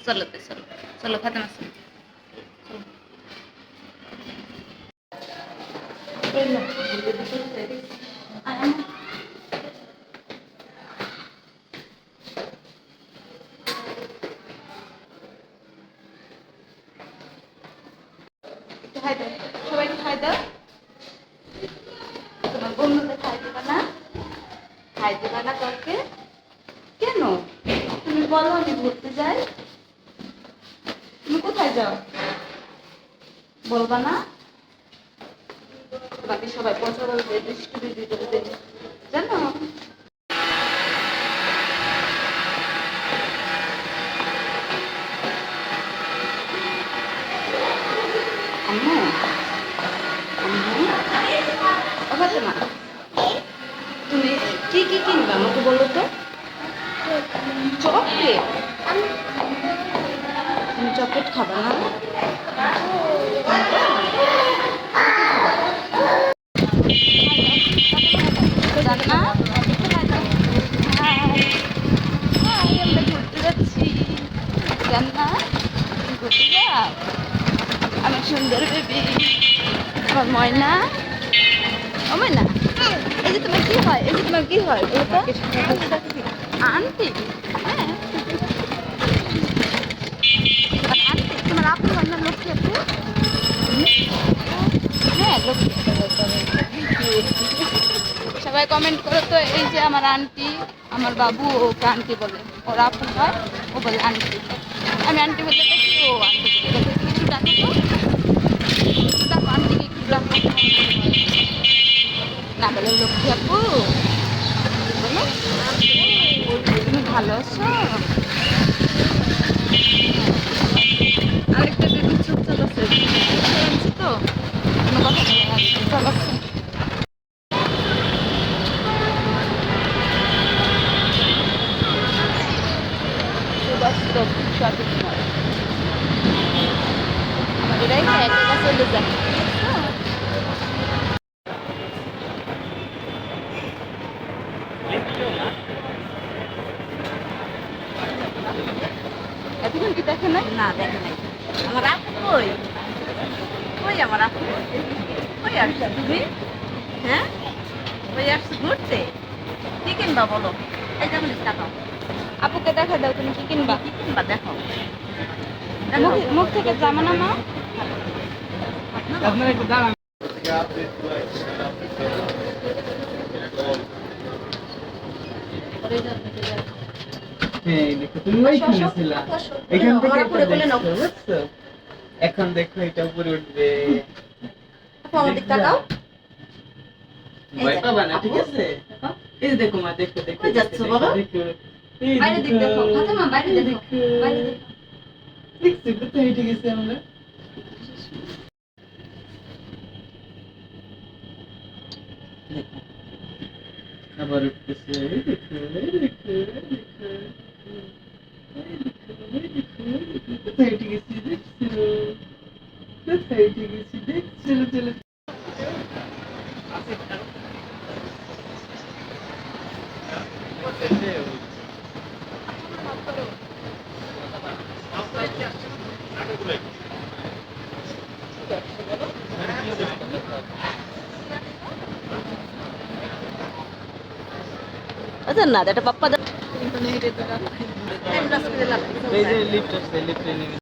চলো তো চলো চলো ফাতেমা চলো একটু খাই দাও সবাইকে খাই দাও তোমার বন্ধুকে খাই দেবা না খাই দেবা না কাউকে কেন তুমি বলো আমি ঘুরতে যাই তুমি কোথায় যাও বলবা না তোমাকে সবাই পছন্দ করে দৃষ্টি দিদি করে দেবে জানো আম্মু আম্মু ও ফাতেমা তুমি কি কি কিনবে আমাকে বলো তো চকলেট তুমি চকলেট খাবে না জান্না আমরা ঘুরতে যাচ্ছি জান্না ঘুরতে যাও আমার সুন্দর বেবি আমার ময়না ও ময়না এই যে তোমার কি হয় এই যে তোমার কি হয় আন্টি হ্যাঁ আন্টি তোমার আপু হয় না লক্ষ্মী আপু হ্যাঁ লক্ষ্মী সবাই কমেন্ট করো তো এই যে আমার আন্টি আমার বাবু ওকে আন্টি বলে ওর আপু হয় ও বলে আন্টি আমি আন্টি বলে দেখি ও আন্টি একটু ডাকো তো ডাকো আন্টিকে একটু ডাকো না বলে লক্ষ্মী আপু বলো তুমি ভালো আছো আরেকটা বেবি চুপচাপ আছে তো কোনো কথা নেই চুপচাপ আছে শপিং মল আমাদের একা একা চলে যায় এতক্ষণ কি দেখে নাই না দেখে নাই আমার আপু কই কই আমার আপু কই আসছো তুমি হ্যাঁ কই আসছো ঘুরতে কি কিনবা বলো এই যেমন দেখাও আপুকে দেখা দাও তুমি কি কিনবা দেখো মুখ থেকে জামা না মা আপনারা একটু দাঁড়ান এখন দেখো এটা উপরে উঠবে ভয় পাবা না ঠিক আছে এই যে দেখো মা দেখো দেখো যাচ্ছ বলো বাইরে দিক দেখো ফাতেমা বাইরে দেখো বাইরে দেখো দেখছি কোথায় উঠে গেছে আমরা আবার উঠতেছে দেখো কোথায় উঠে গেছি দেখছো কোথায় উঠে গেছি দেখছো চলে আচ্ছা না এটা পাপ্পা এই যে লিফট আছে লিফটে